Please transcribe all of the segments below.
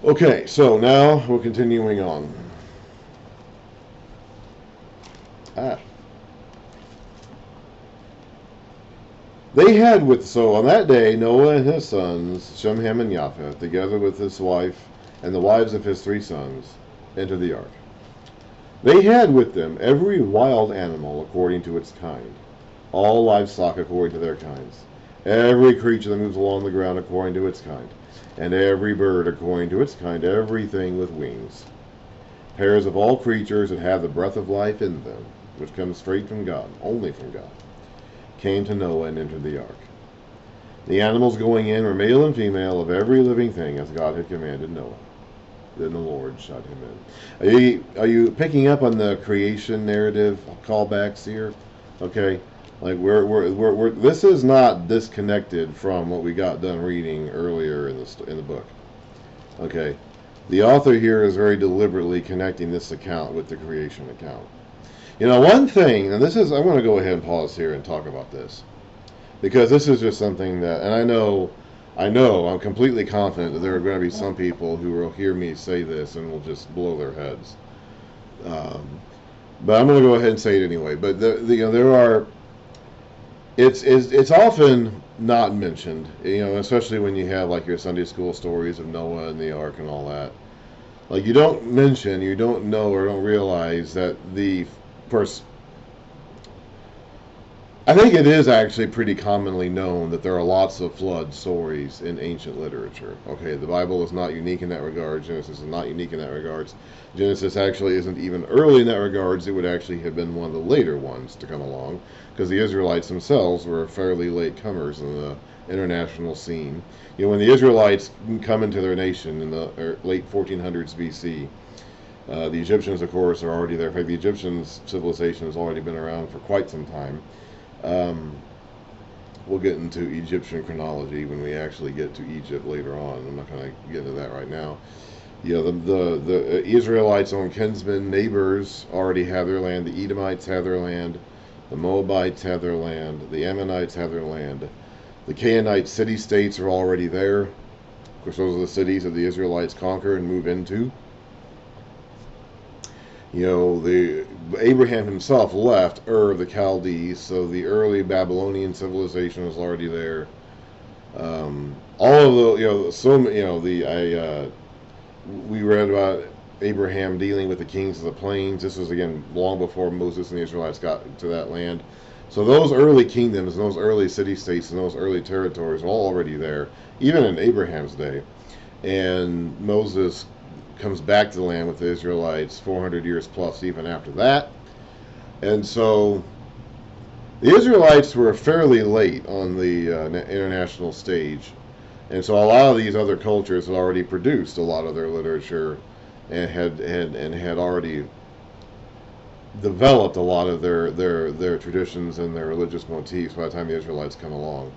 Okay, so now we're continuing on. Ah. So on that day, Noah and his sons, Shem, Ham, and Japheth, together with his wife and the wives of his 3 sons, entered the ark. They had with them every wild animal according to its kind, all livestock according to their kinds, every creature that moves along the ground according to its kind, and every bird according to its kind, everything with wings. Pairs of all creatures that have the breath of life in them, which comes straight from God, only from God, came to Noah and entered the ark. The animals going in were male and female of every living thing as God had commanded Noah. Then the Lord shut him in. Are you picking up on the creation narrative callbacks here? Okay, like this is not disconnected from what we got done reading earlier in the book. Okay, the author here is very deliberately connecting this account with the creation account. One thing, and I'm going to go ahead and pause here and talk about this because this is just something that, and I'm completely confident that there are going to be some people who will hear me say this and will just blow their heads. Um, but I'm going to go ahead and say it anyway. But there are, it's often not mentioned, especially when you have like your Sunday school stories of Noah and the ark and all that. Like you don't mention, you don't know or don't realize that the first I think it is actually pretty commonly known that there are lots of flood stories in ancient literature. Okay, the Bible is not unique in that regard. Genesis is not unique in that regards. Genesis actually isn't even early in that regards. It would actually have been one of the later ones to come along because the Israelites themselves were fairly late comers in the international scene. When the Israelites come into their nation in the late 1400s BC, the Egyptians, of course, are already there. In fact, the Egyptian civilization has already been around for quite some time. Um, we'll get into Egyptian chronology when we actually get to Egypt later on. I'm not going to get into that right now. The Israelites' own kinsmen, neighbors, already have their land. The Edomites have their land. The Moabites have their land. The Ammonites have their land. The Canaanite city-states are already there. Of course, those are the cities that the Israelites conquer and move into. The Abraham himself left Ur of the Chaldees, so the early Babylonian civilization was already there. All of we read about Abraham dealing with the kings of the plains. This was again long before Moses and the Israelites got to that land. So those early kingdoms and those early city-states and those early territories were all already there, even in Abraham's day. And Moses comes back to the land with the Israelites 400 years plus even after that. And so the Israelites were fairly late on the international stage. And so a lot of these other cultures had already produced a lot of their literature and had already developed a lot of their traditions and their religious motifs by the time the Israelites come along.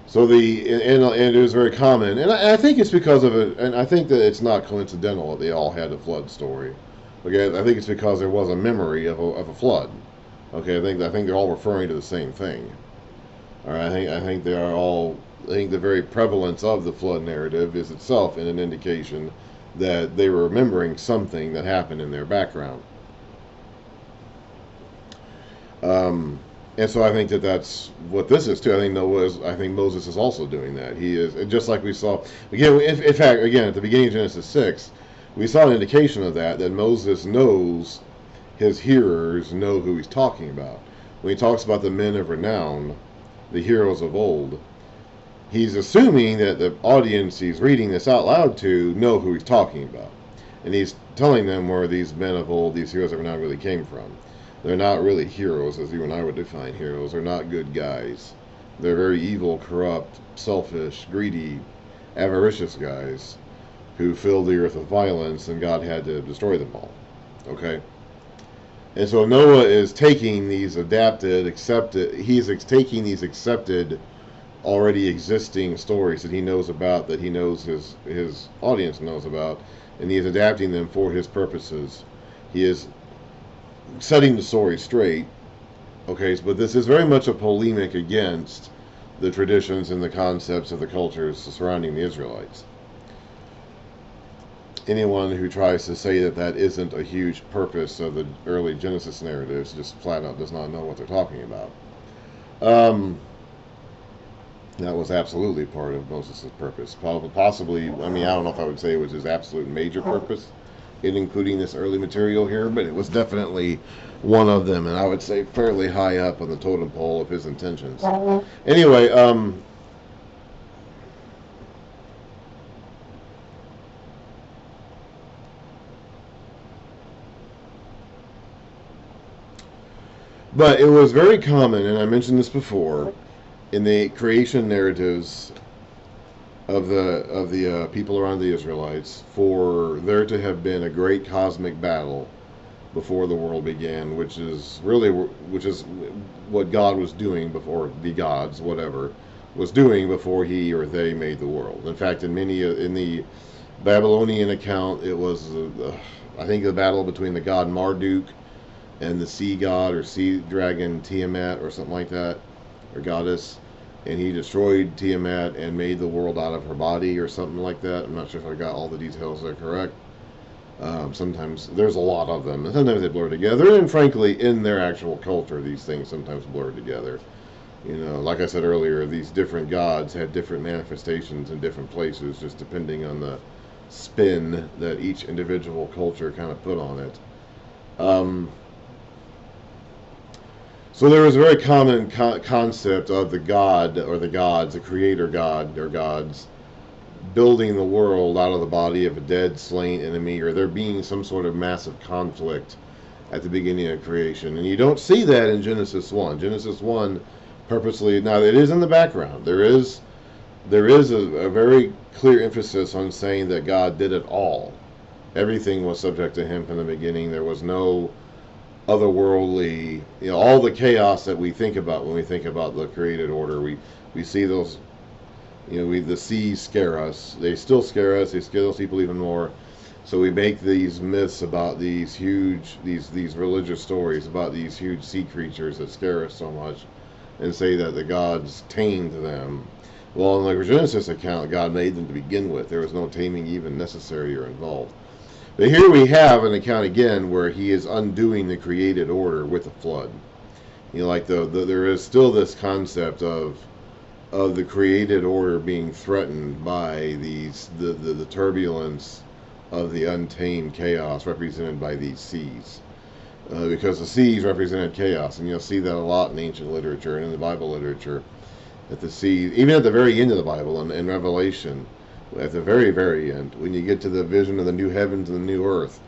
So and it was very common, and I think it's because of it, and I think that it's not coincidental that they all had a flood story. Okay, I think it's because there was a memory of a flood. Okay, I think they're all referring to the same thing. All right, I think they are all. I think the very prevalence of the flood narrative is itself an indication that they were remembering something that happened in their background. And so I think that that's what this is too. I think Moses is also doing that. He is just like we saw again. In fact, again at the beginning of Genesis 6, we saw an indication of that Moses knows his hearers know who he's talking about. When he talks about the men of renown, the heroes of old, he's assuming that the audience he's reading this out loud to know who he's talking about, and he's telling them where these men of old, these heroes of renown, really came from. They're not really heroes as you and I would define heroes. They're not good guys. They're very evil, corrupt, selfish, greedy, avaricious guys who filled the earth with violence, and God had to destroy them all. Okay? And so Noah is taking these taking these accepted, already existing stories that he knows about, that he knows his audience knows about, and he is adapting them for his purposes. He is setting the story straight. Okay, but this is very much a polemic against the traditions and the concepts of the cultures surrounding the Israelites. anyone who tries to say that that isn't a huge purpose of the early Genesis narratives just flat out does not know what they're talking about. That was absolutely part of Moses' purpose. Possibly, I mean, I don't know if I would say it was his absolute major purpose in including this early material here, but it was definitely one of them, and I would say fairly high up on the totem pole of his intentions. Anyway, but it was very common, and I mentioned this before, in the creation narratives of the people around the Israelites, for there to have been a great cosmic battle before the world began, which is what God was doing before the gods, whatever, was doing before he or they made the world. In fact, in the Babylonian account, it was I think the battle between the god Marduk and the sea god or sea dragon Tiamat or something like that, or goddess, and he destroyed Tiamat and made the world out of her body or something like that. I'm not sure if I got all the details there correct. Sometimes there's a lot of them, and sometimes they blur together, and frankly, in their actual culture, these things sometimes blur together. You know, like I said earlier, these different gods had different manifestations in different places, just depending on the spin that each individual culture kind of put on it. So there was a very common concept of the god or the gods, the creator god or gods, building the world out of the body of a dead, slain enemy, or there being some sort of massive conflict at the beginning of creation. And you don't see that in Genesis 1. Genesis 1 purposely, now it is in the background. There is a very clear emphasis on saying that God did it all. Everything was subject to him from the beginning. There was no otherworldly, all the chaos that we think about when we think about the created order. We see those, the seas scare us. They still scare us. They scare those people even more. So we make these myths about these huge, these religious stories about these huge sea creatures that scare us so much, and say that the gods tamed them. Well, in the Genesis account, God made them to begin with. There was no taming even necessary or involved. But here we have an account again where he is undoing the created order with a flood. There is still this concept of the created order being threatened by the turbulence of the untamed chaos represented by these seas. Because the seas represented chaos, and you'll see that a lot in ancient literature and in the Bible literature, that the seas, even at the very end of the Bible in Revelation, at the very, very end, when you get to the vision of the new heavens and the new earth,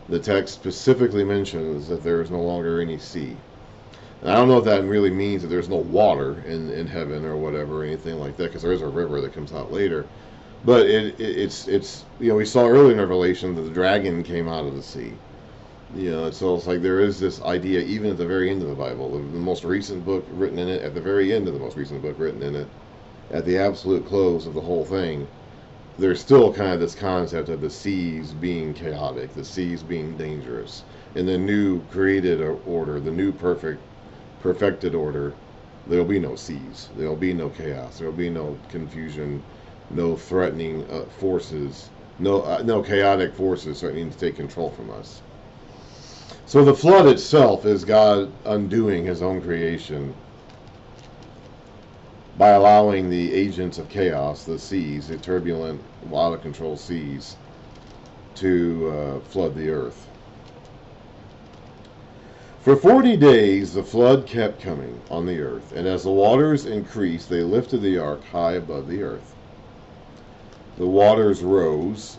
the text specifically mentions that there is no longer any sea. And I don't know if that really means that there's no water in heaven or whatever, or anything like that, because there is a river that comes out later. But it's we saw earlier in Revelation that the dragon came out of the sea. So it's like there is this idea even at the very end of the Bible, the most recent book written in it, at the very end of the most recent book written in it, at the absolute close of the whole thing, there's still kind of this concept of the seas being chaotic, the seas being dangerous. In the new created order, the new perfected order, there'll be no seas. There'll be no chaos. There'll be no confusion, no threatening forces, no chaotic forces threatening to take control from us. So the flood itself is God undoing his own creation by allowing the agents of chaos, the seas, the turbulent, out-of-control seas, to flood the earth. For 40 days the flood kept coming on the earth, and as the waters increased, they lifted the ark high above the earth. The waters rose.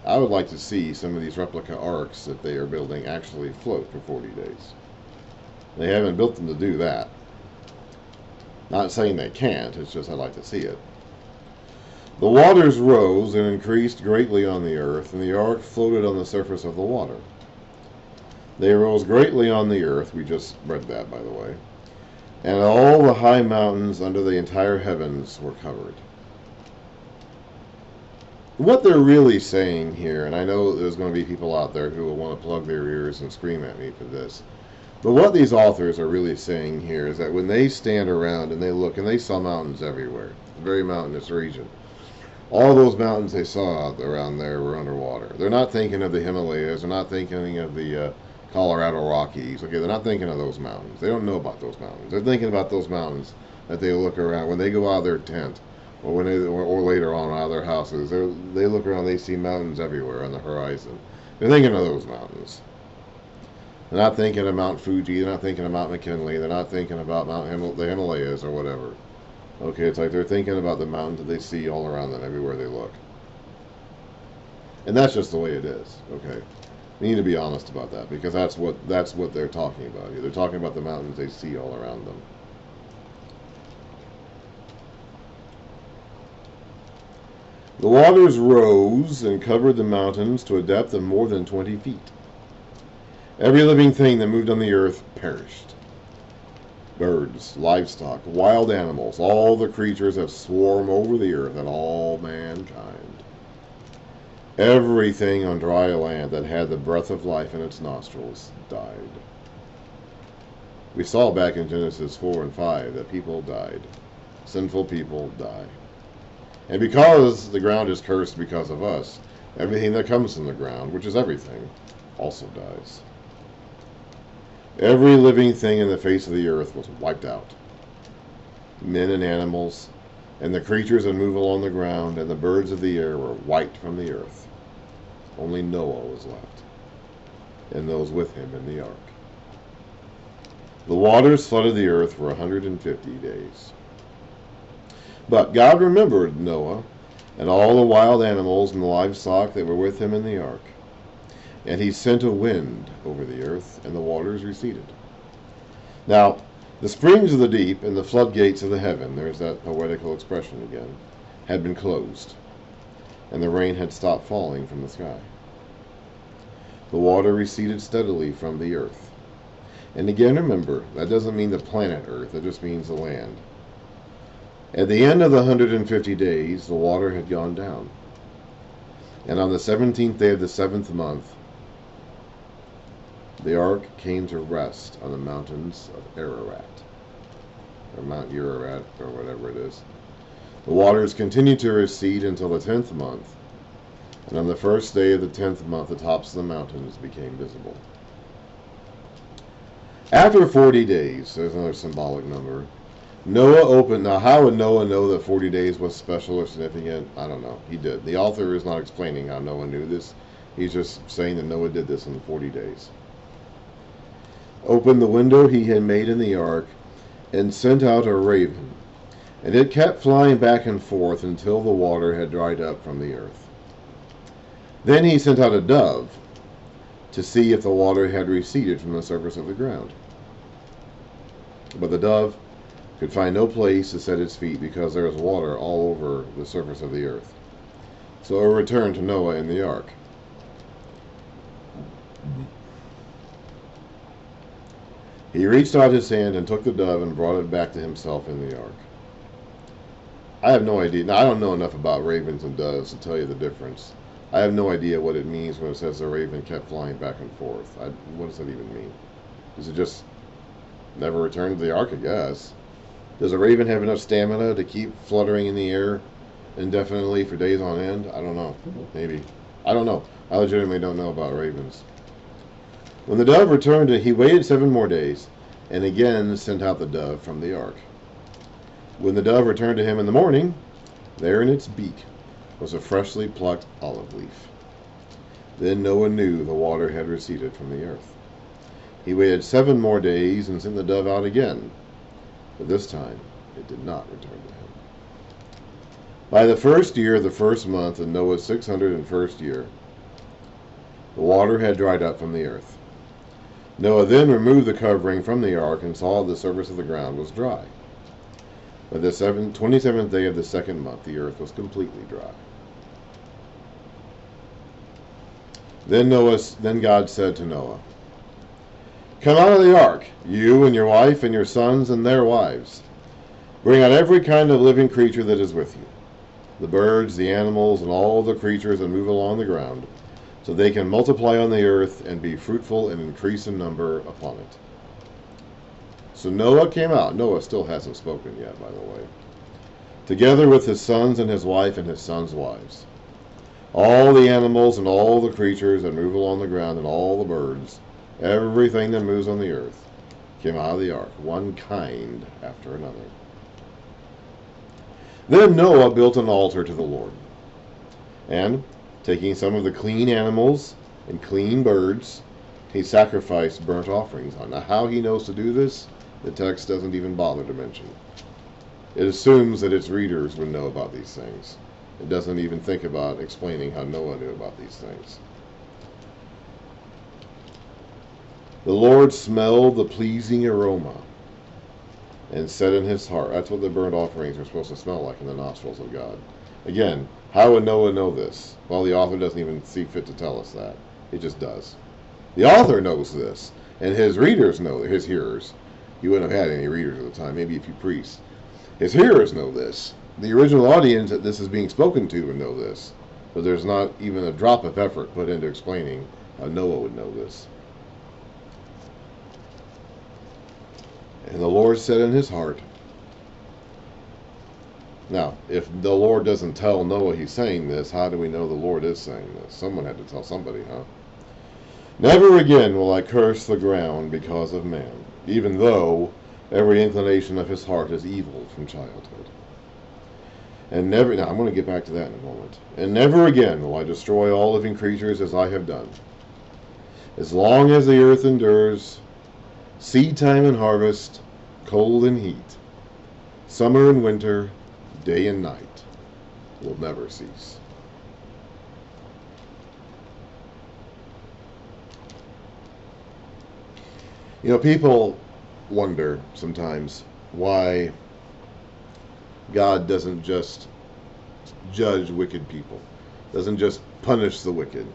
I would like to see some of these replica arks that they are building actually float for 40 days. They haven't built them to do that. Not saying they can't, it's just I'd like to see it. The waters rose and increased greatly on the earth, and the ark floated on the surface of the water. They rose greatly on the earth, we just read that by the way, and all the high mountains under the entire heavens were covered. What they're really saying here, and I know there's going to be people out there who will want to plug their ears and scream at me for this, but what these authors are really saying here is that when they stand around and they look, and they saw mountains everywhere, a very mountainous region, All those mountains they saw out around there were underwater. They're not thinking of the Himalayas. They're not thinking of the Colorado Rockies. Okay, they're not thinking of those mountains. They don't know about those mountains. They're thinking about those mountains that they look around when they go out of their tent, or when or later on out of their houses. They look around. They see mountains everywhere on the horizon. They're thinking of those mountains. They're not thinking of Mount Fuji. They're not thinking of Mount McKinley. They're not thinking about the Himalayas or whatever. Okay, it's like they're thinking about the mountains that they see all around them, everywhere they look. And that's just the way it is. Okay, we need to be honest about that, because that's what they're talking about here. They're talking about the mountains they see all around them. The waters rose and covered the mountains to a depth of more than 20 feet. Every living thing that moved on the earth perished. Birds, livestock, wild animals, all the creatures that swarm over the earth, and all mankind. Everything on dry land that had the breath of life in its nostrils died. We saw back in Genesis 4 and 5 that people died. Sinful people die. And because the ground is cursed because of us, everything that comes from the ground, which is everything, also dies. Every living thing in the face of the earth was wiped out. Men and animals, and the creatures that move along the ground, and the birds of the air were wiped from the earth. Only Noah was left, and those with him in the ark. The waters flooded the earth for 150 days. But God remembered Noah and all the wild animals and the livestock that were with him in the ark. And he sent a wind over the earth, and the waters receded. Now, the springs of the deep and the floodgates of the heaven, there's that poetical expression again, had been closed, and the rain had stopped falling from the sky. The water receded steadily from the earth. And again, remember, that doesn't mean the planet Earth, it just means the land. At the end of the 150 days, the water had gone down. And on the 17th day of the 7th month, the ark came to rest on the mountains of Ararat, or Mount Ararat, or whatever it is. The waters continued to recede until the 10th month, and on the first day of the 10th month, the tops of the mountains became visible. After 40 days, there's another symbolic number, Noah opened. Now, how would Noah know that 40 days was special or significant? I don't know. He did. The author is not explaining how Noah knew this. He's just saying that Noah did this in the 40 days. Opened the window he had made in the ark, and sent out a raven, and it kept flying back and forth until the water had dried up from the earth. Then he sent out a dove to see if the water had receded from the surface of the ground. But the dove could find no place to set its feet, because there was water all over the surface of the earth. So it returned to Noah in the ark. He reached out his hand and took the dove and brought it back to himself in the ark. I have no idea. Now, I don't know enough about ravens and doves to tell you the difference. I have no idea what it means when it says the raven kept flying back and forth. What does that even mean? Does it just never return to the ark, I guess? Does a raven have enough stamina to keep fluttering in the air indefinitely for days on end? I don't know. Maybe. I don't know. I legitimately don't know about ravens. When the dove returned, he waited 7 more days, and again sent out the dove from the ark. When the dove returned to him in the morning, there in its beak was a freshly plucked olive leaf. Then Noah knew the water had receded from the earth. He waited 7 more days and sent the dove out again, but this time it did not return to him. By the 1st year of the 1st month of Noah's 601st year, the water had dried up from the earth. Noah then removed the covering from the ark and saw the surface of the ground was dry. By the 27th day of the 2nd month, the earth was completely dry. Then God said to Noah, "Come out of the ark, you and your wife and your sons and their wives. Bring out every kind of living creature that is with you, the birds, the animals, and all the creatures that move along the ground, so they can multiply on the earth and be fruitful and increase in number upon it." So Noah came out. Noah still hasn't spoken yet, by the way. together with his sons and his wife and his sons' wives. All the animals and all the creatures that move along the ground and all the birds, everything that moves on the earth, came out of the ark, one kind after another. Then Noah built an altar to the Lord, and, taking some of the clean animals and clean birds, he sacrificed burnt offerings on. Now, how he knows to do this, the text doesn't even bother to mention. It assumes that its readers would know about these things. It doesn't even think about explaining how Noah knew about these things. The Lord smelled the pleasing aroma and said in his heart. That's what the burnt offerings are supposed to smell like in the nostrils of God. Again, how would Noah know this? Well, the author doesn't even see fit to tell us that. It just does. The author knows this, and his readers know, his hearers. He wouldn't have had any readers at the time, maybe a few priests. His hearers know this. The original audience that this is being spoken to would know this, but there's not even a drop of effort put into explaining how Noah would know this. And the Lord said in his heart. Now, if the Lord doesn't tell Noah he's saying this, how do we know the Lord is saying this? Someone had to tell somebody, huh? Never again will I curse the ground because of man, even though every inclination of his heart is evil from childhood. And never, now I'm going to get back to that in a moment. And never again will I destroy all living creatures as I have done. As long as the earth endures, seed time and harvest, cold and heat, summer and winter, day and night will never cease. You know, people wonder sometimes why God doesn't just judge wicked people, doesn't just punish the wicked.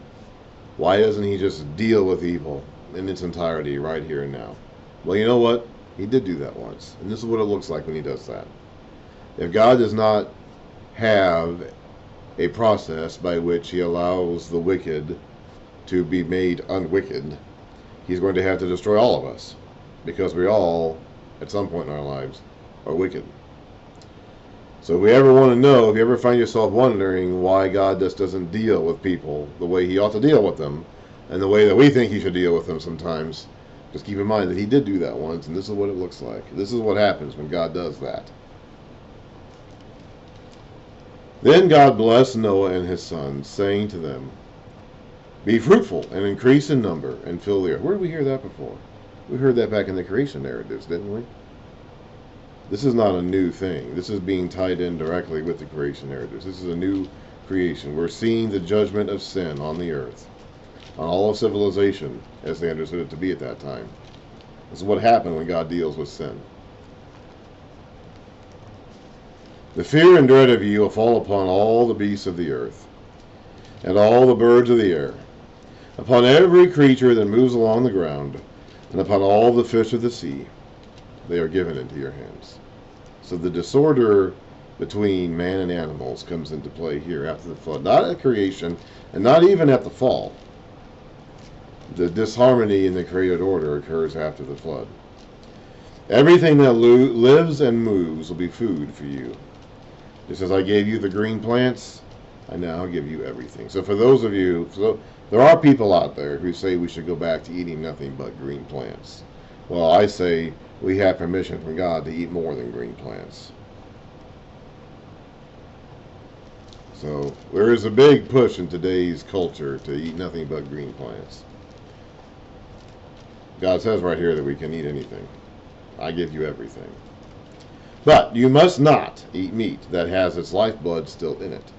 Why doesn't he just deal with evil in its entirety right here and now? Well, you know what? He did do that once, and this is what it looks like when he does that. If God does not have a process by which he allows the wicked to be made unwicked, he's going to have to destroy all of us, because we all, at some point in our lives, are wicked. So if we ever want to know, if you ever find yourself wondering why God just doesn't deal with people the way he ought to deal with them, and the way that we think he should deal with them sometimes, just keep in mind that he did do that once, and this is what it looks like. This is what happens when God does that. Then God blessed Noah and his sons, saying to them, be fruitful and increase in number and fill the earth. Where did we hear that before? We heard that back in the creation narratives, didn't we? This is not a new thing. This is being tied in directly with the creation narratives. This is a new creation. We're seeing the judgment of sin on the earth, on all of civilization, as they understood it to be at that time. This is what happened when God deals with sin. The fear and dread of you will fall upon all the beasts of the earth, and all the birds of the air, upon every creature that moves along the ground, and upon all the fish of the sea. They are given into your hands. So the disorder between man and animals comes into play here after the flood. Not at creation, and not even at the fall. The disharmony in the created order occurs after the flood. Everything that lives and moves will be food for you. Just as I gave you the green plants, I now give you everything. So for those of you, there are people out there who say we should go back to eating nothing but green plants. Well, I say we have permission from God to eat more than green plants. So there is a big push in today's culture to eat nothing but green plants. God says right here that we can eat anything. I give you everything. But you must not eat meat that has its lifeblood still in it.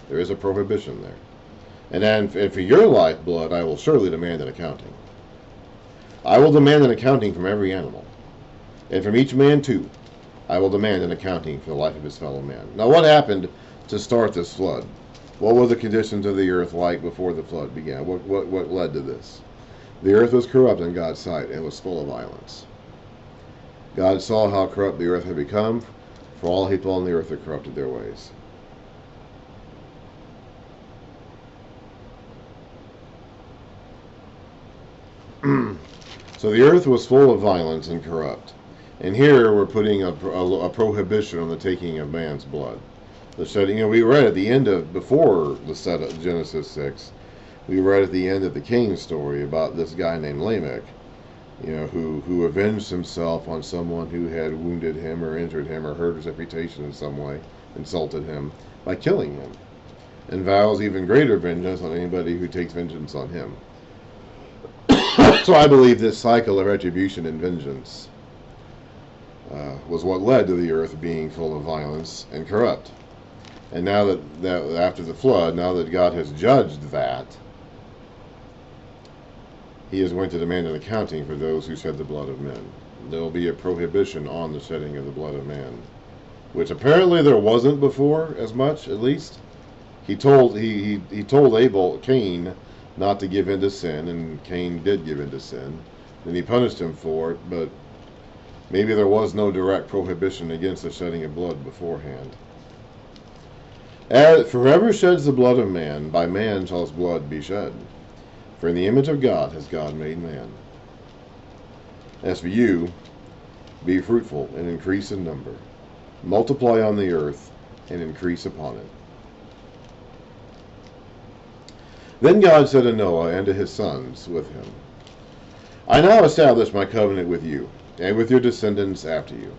There is a prohibition there. And then for your lifeblood, I will surely demand an accounting. I will demand an accounting from every animal. And from each man too, I will demand an accounting for the life of his fellow man. Now what happened to start this flood? What were the conditions of the earth like before the flood began? What led to this? The earth was corrupt in God's sight and was full of violence. God saw how corrupt the earth had become, for all people on the earth had corrupted their ways. So the earth was full of violence and corrupt. And here we're putting a prohibition on the taking of man's blood. The shedding, we read at the end of, before the set of Genesis 6, we read at the end of the Cain story about this guy named Lamech, who avenged himself on someone who had wounded him or injured him or hurt his reputation in some way, insulted him, by killing him, and vows even greater vengeance on anybody who takes vengeance on him. So I believe this cycle of retribution and vengeance was what led to the earth being full of violence and corrupt. And now that after the flood, now that God has judged that, he is going to demand an accounting for those who shed the blood of men. There will be a prohibition on the shedding of the blood of man, which apparently there wasn't before as much, at least. He told Cain not to give in to sin, and Cain did give in to sin, and he punished him for it, but maybe there was no direct prohibition against the shedding of blood beforehand. For whoever sheds the blood of man, by man shall his blood be shed. For in the image of God has God made man. As for you, be fruitful and increase in number. Multiply on the earth and increase upon it. Then God said to Noah and to his sons with him, I now establish my covenant with you, and with your descendants after you,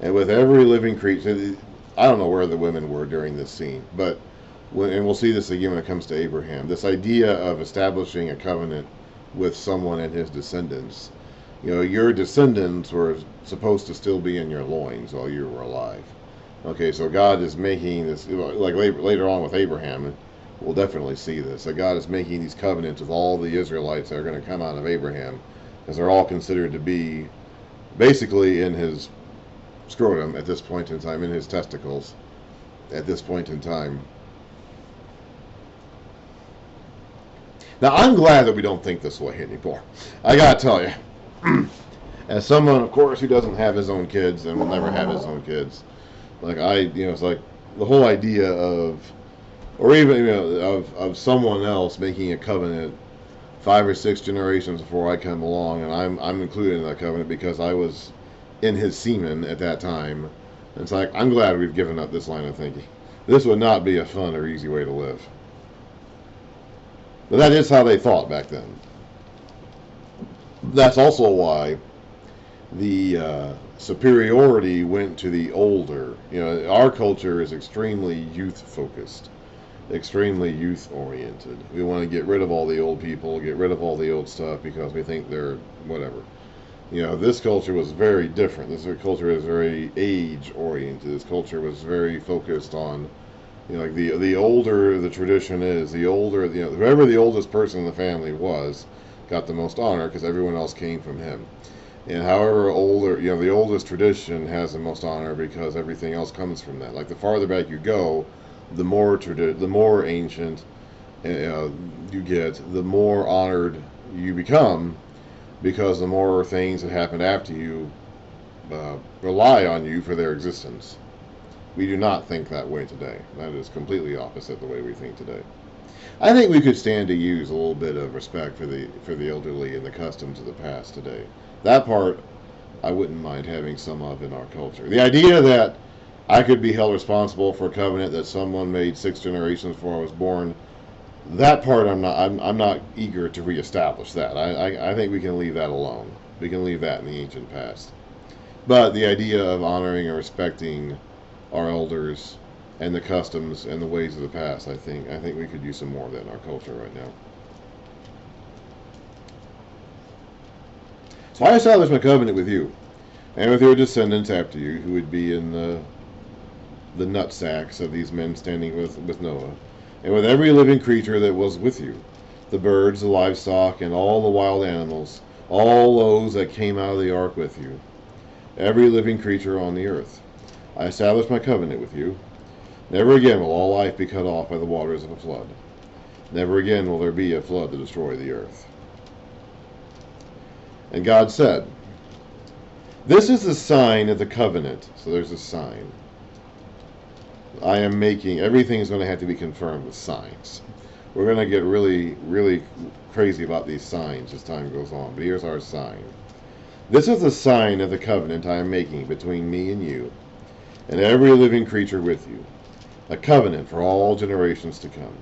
and with every living creature. I don't know where the women were during this scene, but and we'll see this again when it comes to Abraham. This idea of establishing a covenant with someone and his descendants. Your descendants were supposed to still be in your loins while you were alive. Okay, so God is making this, like later on with Abraham, we'll definitely see this. So God is making these covenants with all the Israelites that are going to come out of Abraham, because they're all considered to be basically in his scrotum at this point in time, in his testicles at this point in time. Now, I'm glad that we don't think this way anymore. I gotta tell you, as someone, of course, who doesn't have his own kids and will never have his own kids, it's like the whole idea of, or even of someone else making a covenant 5 or 6 generations before I come along, and I'm included in that covenant because I was in his semen at that time. And it's like, I'm glad we've given up this line of thinking. This would not be a fun or easy way to live. But that is how they thought back then. That's also why the superiority went to the older. Our culture is extremely youth-focused, extremely youth-oriented. We want to get rid of all the old people, get rid of all the old stuff because we think they're whatever. This culture was very different. This culture is very age-oriented. This culture was very focused on, like the older the tradition is, the older, whoever the oldest person in the family was, got the most honor because everyone else came from him. And however older, the oldest tradition has the most honor because everything else comes from that. Like the farther back you go, the more ancient you get, the more honored you become, because the more things that happened after you rely on you for their existence. We do not think that way today. That is completely opposite the way we think today. I think we could stand to use a little bit of respect for the elderly and the customs of the past today. That part, I wouldn't mind having some of in our culture. The idea that I could be held responsible for a covenant that someone made 6 generations before I was born, that part I'm not eager to reestablish that. I think we can leave that alone. We can leave that in the ancient past. But the idea of honoring and respecting our elders and the customs and the ways of the past, I think we could use some more of that in our culture right now. So I establish my covenant with you, and with your descendants after you, who would be in the nutsacks of these men standing with Noah, and with every living creature that was with you, the birds, the livestock, and all the wild animals, all those that came out of the ark with you, every living creature on the earth. I establish my covenant with you. Never again will all life be cut off by the waters of a flood. Never again will there be a flood to destroy the earth. And God said, this is the sign of the covenant. So there's a sign. I am making, everything is going to have to be confirmed with signs. We're going to get really, really crazy about these signs as time goes on. But here's our sign. This is the sign of the covenant I am making between me and you, and every living creature with you, a covenant for all generations to come.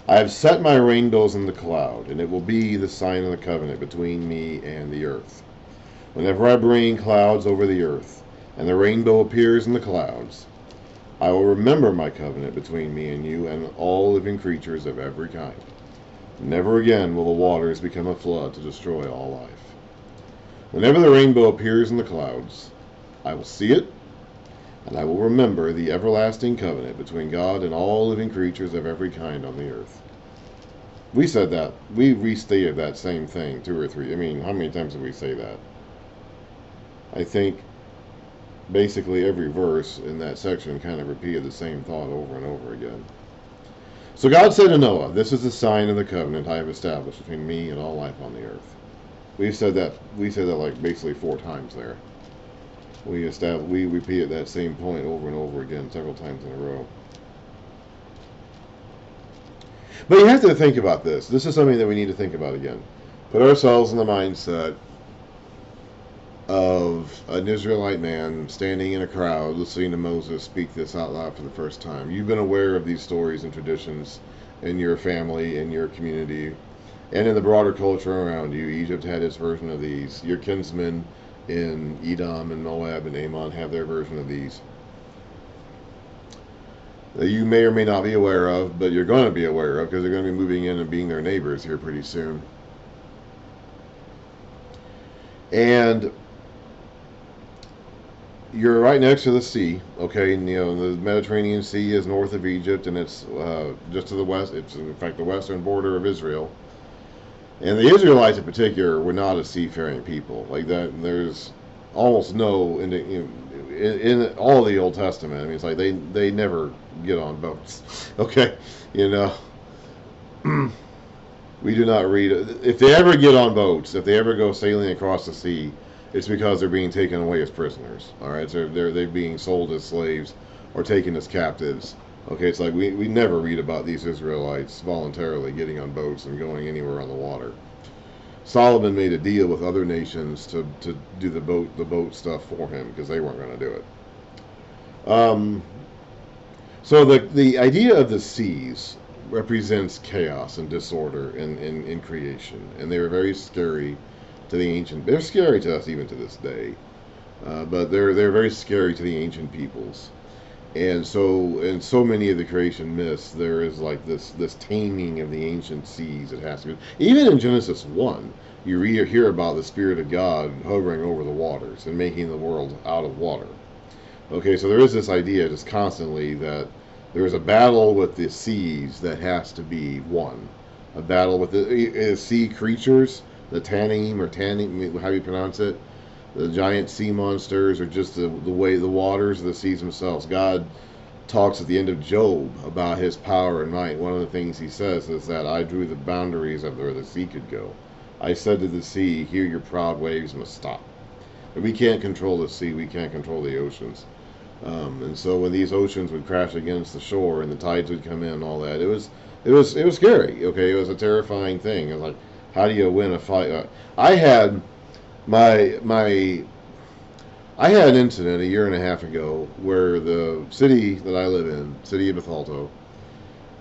I have set my rainbows in the cloud, and it will be the sign of the covenant between me and the earth. Whenever I bring clouds over the earth, and the rainbow appears in the clouds, I will remember my covenant between me and you and all living creatures of every kind. Never again will the waters become a flood to destroy all life. Whenever the rainbow appears in the clouds, I will see it, and I will remember the everlasting covenant between God and all living creatures of every kind on the earth. We said that. We restated that same thing 2 or 3. I mean, how many times did we say that? I think basically every verse in that section kind of repeated the same thought over and over again. So God said to Noah, "This is the sign of the covenant I have established between me and all life on the earth." We said that like basically 4 times there. We repeated that same point over and over again several times in a row. But you have to think about this. This is something that we need to think about again. Put ourselves in the mindset of an Israelite man standing in a crowd listening to Moses speak this out loud for the first time. You've been aware of these stories and traditions in your family, in your community, and in the broader culture around you. Egypt had its version of these. Your kinsmen in Edom and Moab and Ammon have their version of these that you may or may not be aware of, but you're going to be aware of because they're going to be moving in and being their neighbors here pretty soon. And you're right next to the sea, okay? And, the Mediterranean Sea is north of Egypt, and it's just to the west. It's, in fact, the western border of Israel. And the Israelites in particular were not a seafaring people. Like that, there's almost no, in all the Old Testament, I mean, it's like they never get on boats, okay? We do not read, if they ever get on boats, if they ever go sailing across the sea, it's because they're being taken away as prisoners. All right, so they're being sold as slaves or taken as captives. Okay, it's like we never read about these Israelites voluntarily getting on boats and going anywhere on the water. Solomon made a deal with other nations to do the boat stuff for him because they weren't going to do it. So the idea of the seas represents chaos and disorder in creation, and they were very scary to the ancient. They're scary to us even to this day, but they're very scary to the ancient peoples. And so in so many of the creation myths, there is like this taming of the ancient seas. It has to be. Even in Genesis 1, you read or hear about the Spirit of God hovering over the waters and making the world out of water. Okay, so there is this idea just constantly that there is a battle with the seas that has to be won. A battle with the sea creatures, the Tannim or Tannim, how you pronounce it, the giant sea monsters, or just the way the waters of the seas themselves. God talks at the end of Job about his power and might. One of the things he says is that I drew the boundaries of where the sea could go. I said to the sea, here your proud waves must stop. But we can't control the sea, we can't control the oceans. And so when these oceans would crash against the shore and the tides would come in and all that, it was scary. Okay, it was a terrifying thing. It was like, how do you win a fight? I had I had an incident a year and a half ago where the city that I live in, city of Bethalto,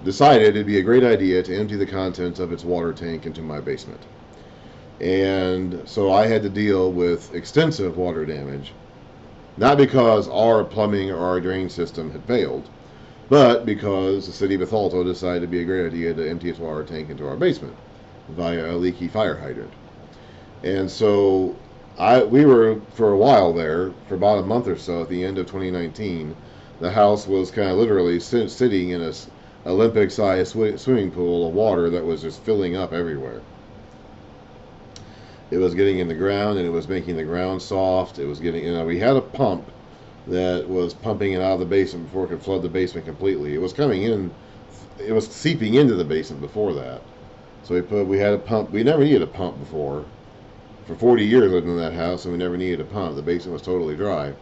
decided it'd be a great idea to empty the contents of its water tank into my basement. And so I had to deal with extensive water damage, not because our plumbing or our drain system had failed, but because the city of Bethalto decided it'd be a great idea to empty its water tank into our basement via a leaky fire hydrant. And so we were, for a while there, for about a month or so at the end of 2019, the house was kind of literally sitting in a Olympic-sized swimming pool of water that was just filling up everywhere. It was getting in the ground, and it was making the ground soft. It was getting, we had a pump that was pumping it out of the basement before it could flood the basement completely. It was coming in, it was seeping into the basement before that. So we had a pump. We never needed a pump before. For 40 years I lived in that house, and we never needed a pump. The basement was totally dry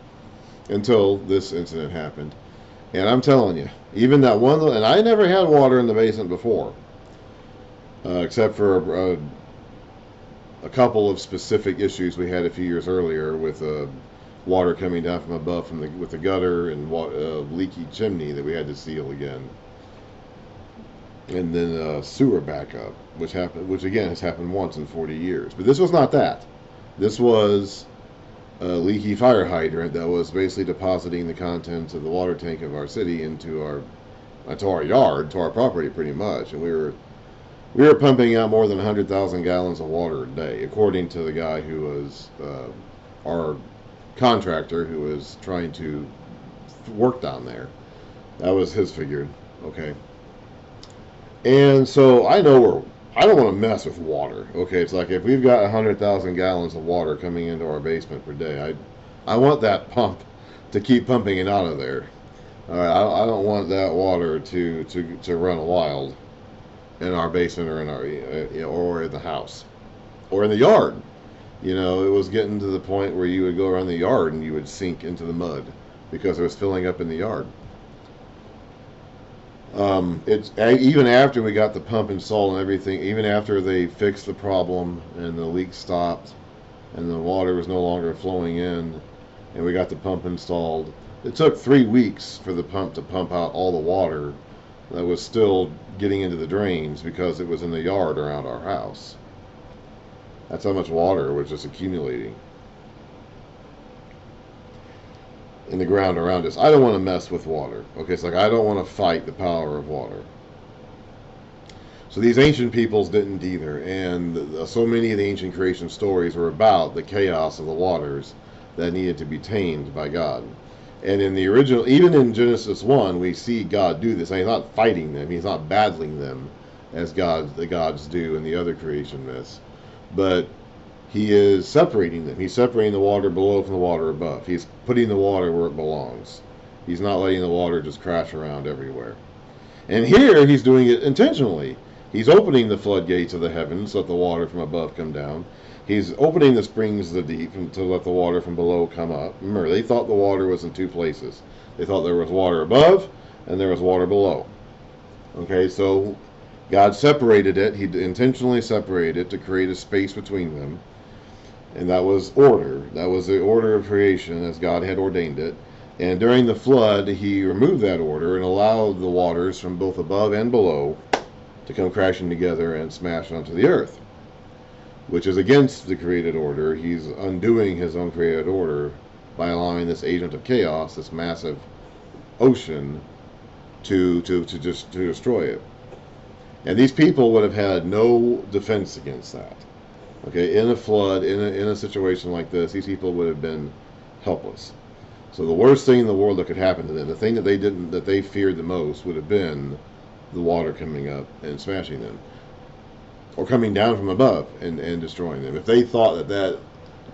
until this incident happened. And I'm telling you, even that one, and I never had water in the basement before, except for a couple of specific issues we had a few years earlier with water coming down from above from with the gutter and leaky chimney that we had to seal again, and then sewer backup, which again has happened once in 40 years. But this was not that. This was a leaky fire hydrant that was basically depositing the contents of the water tank of our city into our yard, to our property, pretty much, and we were pumping out more than 100,000 gallons of water a day, according to the guy who was our contractor who was trying to work down there. That was his figure. Okay. And so I don't want to mess with water. Okay, it's like if we've got 100,000 gallons of water coming into our basement per day, I want that pump to keep pumping it out of there. All right, I don't want that water to run wild in our basement or in our or in the house or in the yard. You know, it was getting to the point where you would go around the yard and you would sink into the mud because it was filling up in the yard. It's even after we got the pump installed and everything, even after they fixed the problem and the leak stopped and the water was no longer flowing in and we got the pump installed, it took 3 weeks for the pump to pump out all the water that was still getting into the drains because it was in the yard around our house. That's how much water was just accumulating in the ground around us. I don't want to mess with water. Okay, it's like I don't want to fight the power of water. So these ancient peoples didn't either, and so many of the ancient creation stories were about the chaos of the waters that needed to be tamed by God. And in the original, even in Genesis 1, we see God do this. And he's not fighting them, he's not battling them as the gods do in the other creation myths. But he is separating them. He's separating the water below from the water above. He's putting the water where it belongs. He's not letting the water just crash around everywhere. And here he's doing it intentionally. He's opening the floodgates of the heavens so that the water from above come down. He's opening the springs of the deep to let the water from below come up. Remember, they thought the water was in two places. They thought there was water above and there was water below. Okay, so God separated it. He intentionally separated it to create a space between them. And that was order. That was the order of creation as God had ordained it. And during the flood, he removed that order and allowed the waters from both above and below to come crashing together and smash onto the earth, which is against the created order. He's undoing his own created order by allowing this agent of chaos, this massive ocean, to destroy it. And these people would have had no defense against that. Okay, in a flood, in a situation like this, these people would have been helpless. So the worst thing in the world that could happen to them, the thing that they feared the most, would have been the water coming up and smashing them, or coming down from above and destroying them. If they thought that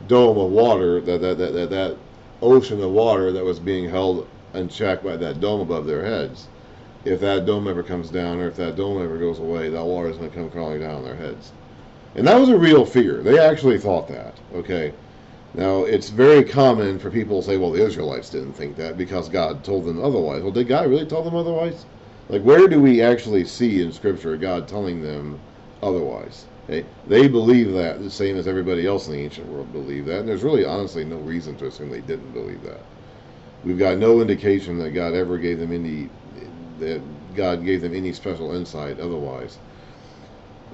dome of water, that ocean of water that was being held in check by that dome above their heads, if that dome ever comes down, or if that dome ever goes away, that water is going to come crawling down on their heads. And that was a real fear. They actually thought that. Okay. Now, it's very common for people to say, well, the Israelites didn't think that because God told them otherwise. Well, did God really tell them otherwise? Like, where do we actually see in Scripture God telling them otherwise? Okay? They believe that the same as everybody else in the ancient world believed that. And there's really, honestly, no reason to assume they didn't believe that. We've got no indication that God ever gave them any special insight otherwise.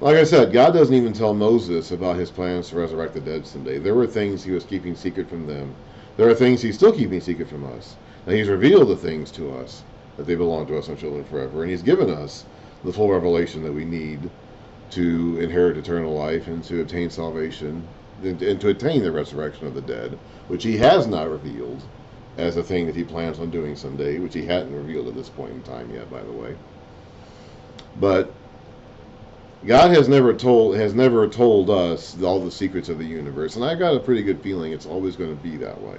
Like I said, God doesn't even tell Moses about his plans to resurrect the dead someday. There were things he was keeping secret from them. There are things he's still keeping secret from us. Now, he's revealed the things to us that they belong to us and children forever. And he's given us the full revelation that we need to inherit eternal life and to obtain salvation and to attain the resurrection of the dead, which he has not revealed as a thing that he plans on doing someday, which he hadn't revealed at this point in time yet, by the way. But God has never told us all the secrets of the universe, and I got a pretty good feeling it's always going to be that way.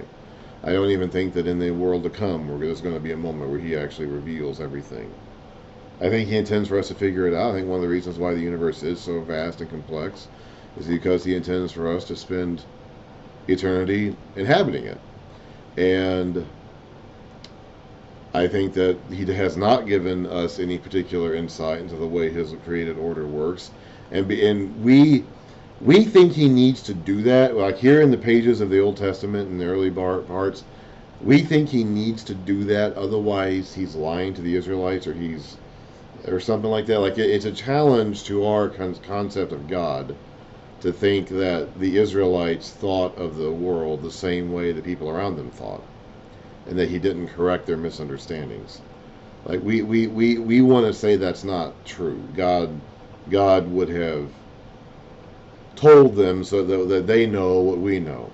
I don't even think that in the world to come, there's going to be a moment where he actually reveals everything. I think he intends for us to figure it out. I think one of the reasons why the universe is so vast and complex is because he intends for us to spend eternity inhabiting it. And I think that he has not given us any particular insight into the way his created order works. And we, We think he needs to do that. Like here in the pages of the Old Testament in the early parts, we think he needs to do that. Otherwise, he's lying to the Israelites, or something like that. Like it's a challenge to our concept of God to think that the Israelites thought of the world the same way that people around them thought, and that he didn't correct their misunderstandings. Like we want to say that's not true. God would have told them so that they know what we know.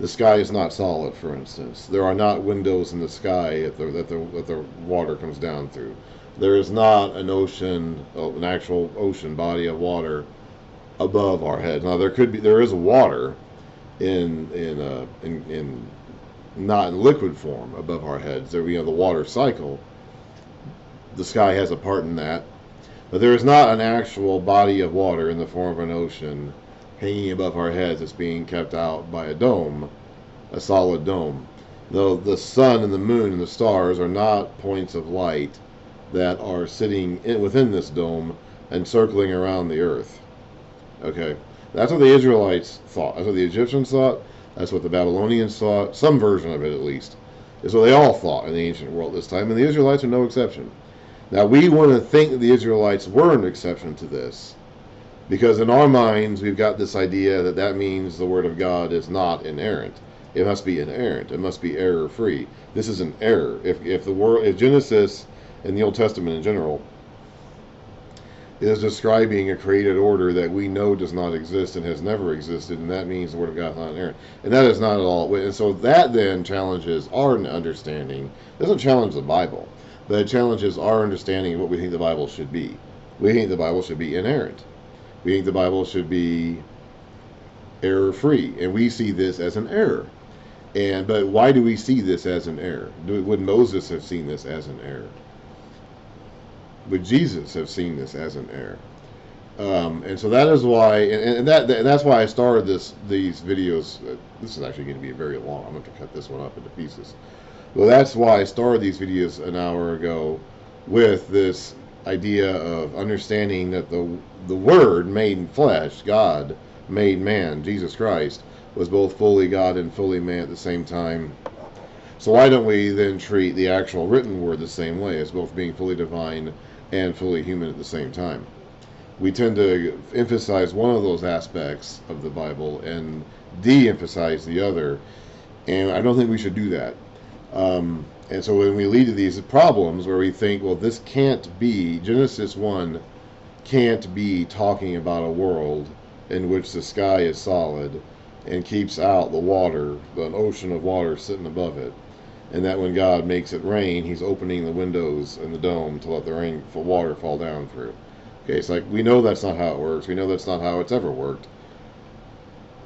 The sky is not solid, for instance. There are not windows in the sky that the water comes down through. There is not an ocean, an actual ocean body of water above our heads. Now there is water in not in liquid form above our heads. There, the water cycle. The sky has a part in that, but there is not an actual body of water in the form of an ocean hanging above our heads that's being kept out by a dome, a solid dome. Though the sun and the moon and the stars are not points of light that are sitting within this dome and circling around the earth. Okay, that's what the Israelites thought. That's what the Egyptians thought. That's what the Babylonians thought. Some version of it, at least, is what they all thought in the ancient world this time, and the Israelites are no exception. Now, we want to think that the Israelites were an exception to this, because in our minds we've got this idea that means the Word of God is not inerrant. It must be inerrant. It must be error-free. This is an error. If Genesis and the Old Testament in general is describing a created order that we know does not exist and has never existed, and that means the Word of God is not inerrant. And that is not at all. And so that then challenges our understanding. It doesn't challenge the Bible, but it challenges our understanding of what we think the Bible should be. We think the Bible should be inerrant. We think the Bible should be error-free, and we see this as an error. But why do we see this as an error? Would Moses have seen this as an error? Would Jesus have seen this as an error? And so that is why, and that's why I started these videos. This is actually going to be very long. I'm going to cut this one up into pieces. Well, that's why I started these videos an hour ago with this idea of understanding that the Word made flesh, God made man, Jesus Christ, was both fully God and fully man at the same time. So why don't we then treat the actual written Word the same way, as both being fully divine and fully human at the same time? We tend to emphasize one of those aspects of the Bible and de-emphasize the other, and I don't think we should do that. And so when we lead to these problems where we think, well, this can't be, Genesis 1 can't be talking about a world in which the sky is solid and keeps out the water, an ocean of water sitting above it, and that when God makes it rain, he's opening the windows in the dome to let the rain for water fall down through. Okay, it's like, we know that's not how it works. We know that's not how it's ever worked.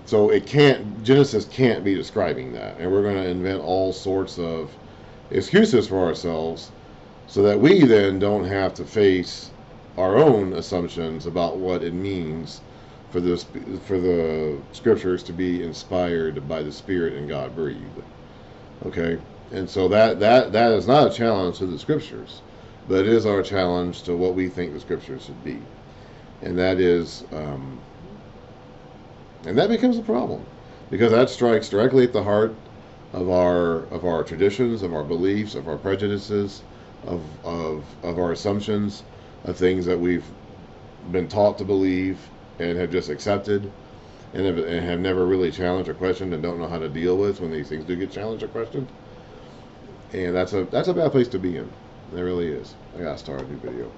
So Genesis can't be describing that. And we're going to invent all sorts of excuses for ourselves so that we then don't have to face our own assumptions about what it means for the scriptures to be inspired by the Spirit and God breathed. Okay? And so that is not a challenge to the scriptures, but it is our challenge to what we think the scriptures should be. And that is and that becomes a problem, because that strikes directly at the heart of our traditions, of our beliefs, of our prejudices, of our assumptions, of things that we've been taught to believe and have just accepted, and have never really challenged or questioned, and don't know how to deal with when these things do get challenged or questioned. And that's a bad place to be in. It really is. I gotta start a new video.